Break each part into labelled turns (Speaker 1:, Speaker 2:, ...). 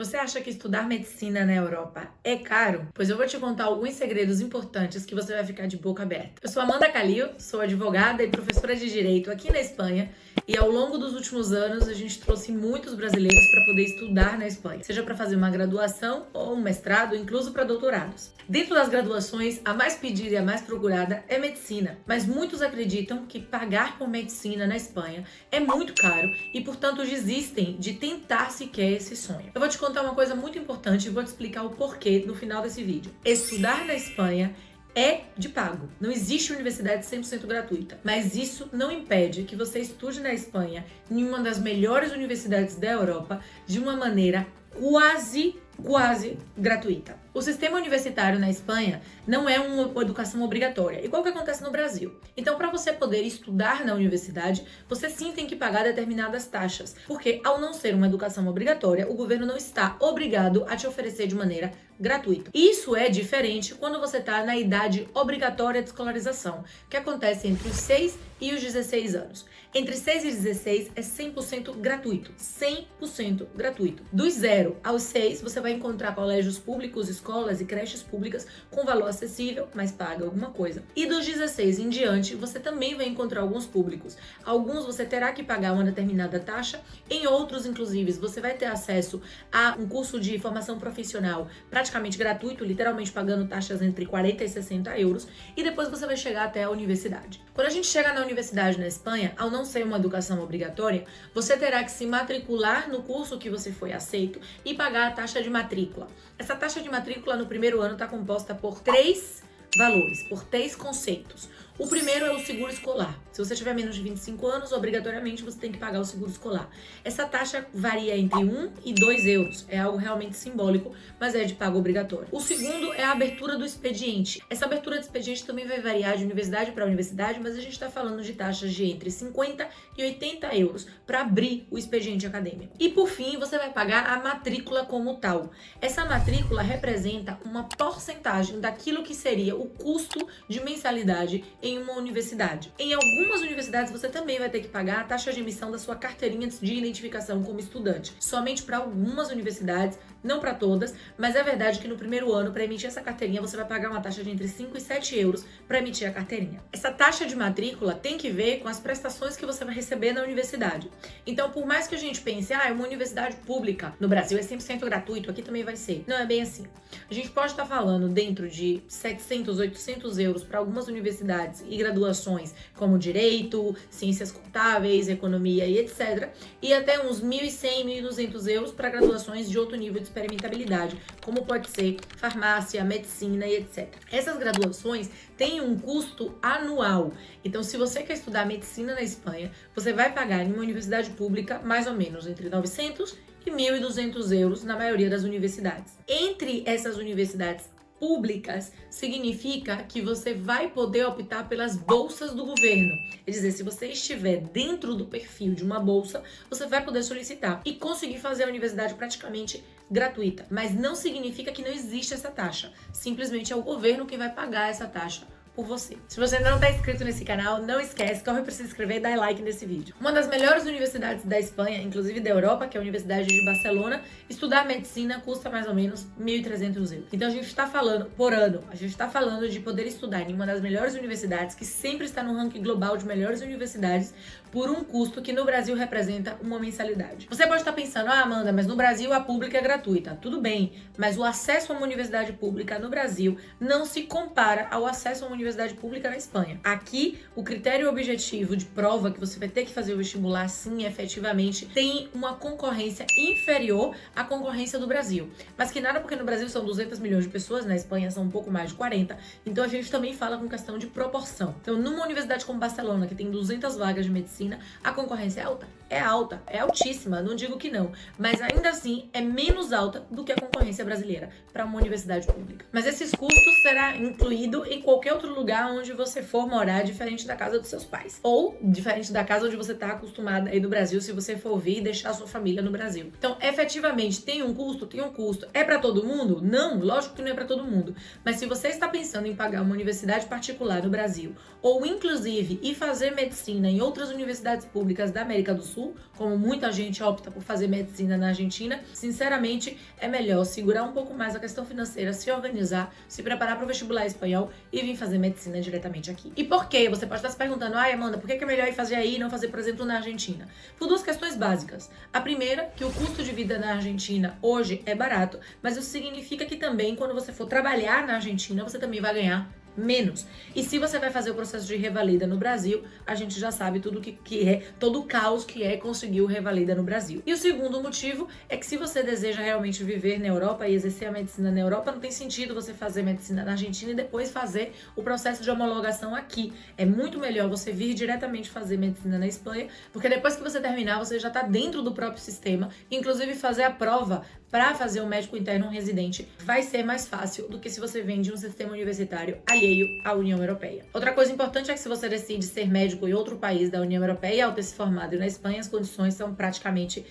Speaker 1: Você acha que estudar medicina na Europa é caro? Pois eu vou te contar alguns segredos importantes que você vai ficar de boca aberta. Eu sou Amanda Calil, sou advogada e professora de Direito aqui na Espanha e ao longo dos últimos anos a gente trouxe muitos brasileiros para poder estudar na Espanha, seja para fazer uma graduação ou um mestrado, incluso para doutorados. Dentro das graduações, a mais pedida e a mais procurada é medicina, mas muitos acreditam que pagar por medicina na Espanha é muito caro e, portanto, desistem de tentar sequer esse sonho. Eu vou te contar uma coisa muito importante e vou te explicar o porquê no final desse vídeo. Estudar na Espanha é de pago. Não existe universidade 100% gratuita. Mas isso não impede que você estude na Espanha, em uma das melhores universidades da Europa, de uma maneira quase gratuita. O sistema universitário na Espanha não é uma educação obrigatória, igual que acontece no Brasil. Então, para você poder estudar na universidade, você sim tem que pagar determinadas taxas, porque ao não ser uma educação obrigatória, o governo não está obrigado a te oferecer de maneira gratuita. Isso é diferente quando você está na idade obrigatória de escolarização, que acontece entre os 6 e os 16 anos. Entre 6 e 16 é 100% gratuito. 100% gratuito. Dos 0 aos 6, você vai encontrar colégios públicos, escolas e creches públicas com valor acessível, mas paga alguma coisa. E dos 16 em diante, você também vai encontrar alguns públicos. Alguns você terá que pagar uma determinada taxa, em outros, inclusive, você vai ter acesso a um curso de formação profissional praticamente gratuito, literalmente pagando taxas entre 40 e 60 euros, e depois você vai chegar até a universidade. Quando a gente chega na universidade na Espanha, ao não ser uma educação obrigatória, você terá que se matricular no curso que você foi aceito e pagar a taxa de matrícula. Essa taxa de matrícula no primeiro ano está composta por 3 valores, por 3 conceitos. O primeiro é o seguro escolar. Se você tiver menos de 25 anos, obrigatoriamente você tem que pagar o seguro escolar. Essa taxa varia entre 1 e 2 euros. É algo realmente simbólico, mas é de pago obrigatório. O segundo é a abertura do expediente. Essa abertura de expediente também vai variar de universidade para universidade, mas a gente está falando de taxas de entre 50 e 80 euros para abrir o expediente acadêmico. E por fim, você vai pagar a matrícula como tal. Essa matrícula representa uma porcentagem daquilo que seria o custo de mensalidade em uma universidade. Em algumas universidades você também vai ter que pagar a taxa de emissão da sua carteirinha de identificação como estudante. Somente para algumas universidades, não para todas, mas é verdade que no primeiro ano, para emitir essa carteirinha, você vai pagar uma taxa de entre 5 e 7 euros para emitir a carteirinha. Essa taxa de matrícula tem que ver com as prestações que você vai receber na universidade. Então, por mais que a gente pense, é uma universidade pública, no Brasil é 100% gratuito, aqui também vai ser. Não é bem assim. A gente pode estar falando dentro de 700, 800 euros para algumas universidades e graduações como Direito, Ciências Contábeis, Economia e etc. E até uns 1.100, 1.200 euros para graduações de outro nível de experimentabilidade, como pode ser Farmácia, Medicina e etc. Essas graduações têm um custo anual. Então, se você quer estudar Medicina na Espanha, você vai pagar em uma universidade pública mais ou menos entre 900 e 1.200 euros na maioria das universidades. Entre essas universidades públicas significa que você vai poder optar pelas bolsas do governo. Quer dizer, se você estiver dentro do perfil de uma bolsa, você vai poder solicitar e conseguir fazer a universidade praticamente gratuita. Mas não significa que não existe essa taxa. Simplesmente é o governo quem vai pagar essa taxa por você. Se você ainda não está inscrito nesse canal, não esquece, corre para se inscrever e dar like nesse vídeo. Uma das melhores universidades da Espanha, inclusive da Europa, que é a Universidade de Barcelona, estudar medicina custa mais ou menos 1.300 euros. Então a gente está falando, por ano, a gente está falando de poder estudar em uma das melhores universidades, que sempre está no ranking global de melhores universidades, por um custo que no Brasil representa uma mensalidade. Você pode estar pensando, Amanda, mas no Brasil a pública é gratuita. Tudo bem, mas o acesso a uma universidade pública no Brasil não se compara ao acesso a uma universidade pública na Espanha. Aqui, o critério objetivo de prova que você vai ter que fazer o vestibular, sim, efetivamente, tem uma concorrência inferior à concorrência do Brasil. Mas que nada, porque no Brasil são 200 milhões de pessoas, na Espanha são um pouco mais de 40, então a gente também fala com questão de proporção. Então, numa universidade como Barcelona, que tem 200 vagas de medicina, a concorrência é alta? É alta, é altíssima, não digo que não, mas ainda assim é menos alta do que a concorrência brasileira para uma universidade pública. Mas esses custos será incluído em qualquer outro outro lugar onde você for morar, diferente da casa dos seus pais. Ou diferente da casa onde você tá acostumada aí do Brasil, se você for vir e deixar a sua família no Brasil. Então, efetivamente, tem um custo? Tem um custo. É pra todo mundo? Não, lógico que não é pra todo mundo. Mas se você está pensando em pagar uma universidade particular no Brasil, ou inclusive ir fazer medicina em outras universidades públicas da América do Sul, como muita gente opta por fazer medicina na Argentina, sinceramente, é melhor segurar um pouco mais a questão financeira, se organizar, se preparar para o vestibular espanhol e vir fazer medicina diretamente aqui. E por quê? Você pode estar se perguntando, ai Amanda, por que é melhor ir fazer aí e não fazer, por exemplo, na Argentina? Por duas questões básicas. A primeira, que o custo de vida na Argentina hoje é barato, mas isso significa que também, quando você for trabalhar na Argentina, você também vai ganhar menos. E se você vai fazer o processo de revalida no Brasil, a gente já sabe tudo que é, todo o caos que é conseguir o revalida no Brasil. E o segundo motivo é que se você deseja realmente viver na Europa e exercer a medicina na Europa, não tem sentido você fazer medicina na Argentina e depois fazer o processo de homologação aqui. É muito melhor você vir diretamente fazer medicina na Espanha, porque depois que você terminar, você já está dentro do próprio sistema, inclusive fazer a prova para fazer o médico interno residente vai ser mais fácil do que se você vem de um sistema universitário alheio à União Europeia. Outra coisa importante é que se você decide ser médico em outro país da União Europeia, ao ter se formado na Espanha, as condições são praticamente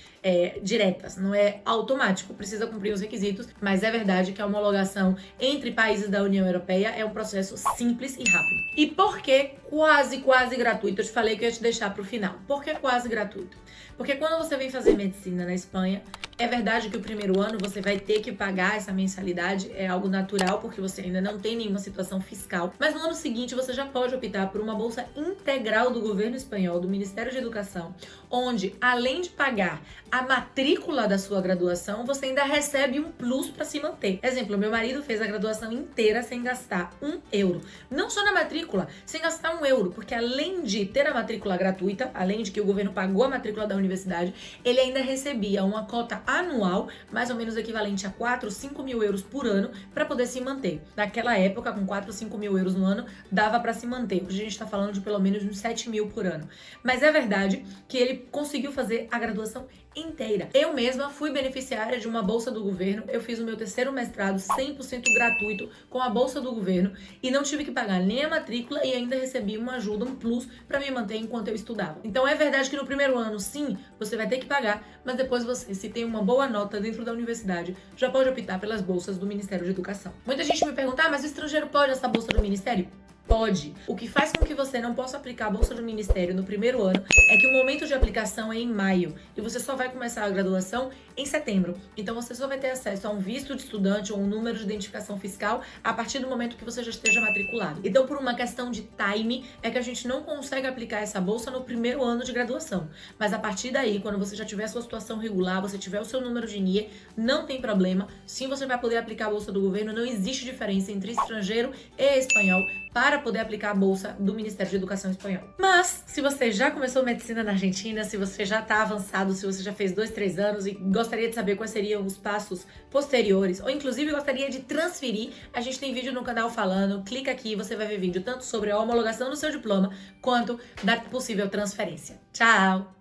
Speaker 1: diretas, não é automático, precisa cumprir os requisitos, mas é verdade que a homologação entre países da União Europeia é um processo simples e rápido. E por que quase gratuito? Eu te falei que eu ia te deixar para o final. Por que quase gratuito? Porque quando você vem fazer medicina na Espanha, é verdade que o primeiro ano você vai ter que pagar essa mensalidade, é algo natural, porque você ainda não tem nenhuma situação fiscal. Mas no ano seguinte você já pode optar por uma bolsa integral do governo espanhol, do Ministério de Educação, onde, além de pagar a matrícula da sua graduação, você ainda recebe um plus para se manter. Exemplo, meu marido fez a graduação inteira sem gastar €1. Não só na matrícula, sem gastar €1, porque além de ter a matrícula gratuita, além de que o governo pagou a matrícula da universidade, ele ainda recebia uma cota anual, mais ou menos equivalente a 4, 5 mil euros por ano, para poder se manter. Naquela época, com 4, 5 mil euros no ano, dava para se manter. Hoje a gente está falando de pelo menos uns 7 mil por ano. Mas é verdade que ele conseguiu fazer a graduação inteira. Eu mesma fui beneficiária de uma bolsa do governo. Eu fiz o meu terceiro mestrado 100% gratuito com a bolsa do governo e não tive que pagar nem a matrícula e ainda recebi uma ajuda, um plus, para me manter enquanto eu estudava. Então é verdade que no primeiro ano, sim, você vai ter que pagar, mas depois você, se tem uma boa nota dentro da universidade, já pode optar pelas bolsas do Ministério de Educação. Muita gente me pergunta, mas o estrangeiro pode essa bolsa do Ministério? Pode. O que faz com que você não possa aplicar a bolsa do Ministério no primeiro ano é que o momento de aplicação é em maio e você só vai começar a graduação em setembro. Então você só vai ter acesso a um visto de estudante ou um número de identificação fiscal a partir do momento que você já esteja matriculado. Então, por uma questão de time, é que a gente não consegue aplicar essa bolsa no primeiro ano de graduação. Mas a partir daí, quando você já tiver a sua situação regular, você tiver o seu número de NIE, não tem problema. Sim, você vai poder aplicar a bolsa do governo. Não existe diferença entre estrangeiro e espanhol para poder aplicar a bolsa do Ministério de Educação espanhol. Mas, se você já começou medicina na Argentina, se você já está avançado, se você já fez 2, 3 anos e gostaria de saber quais seriam os passos posteriores, ou inclusive gostaria de transferir, a gente tem vídeo no canal falando, clica aqui, você vai ver vídeo tanto sobre a homologação do seu diploma, quanto da possível transferência. Tchau!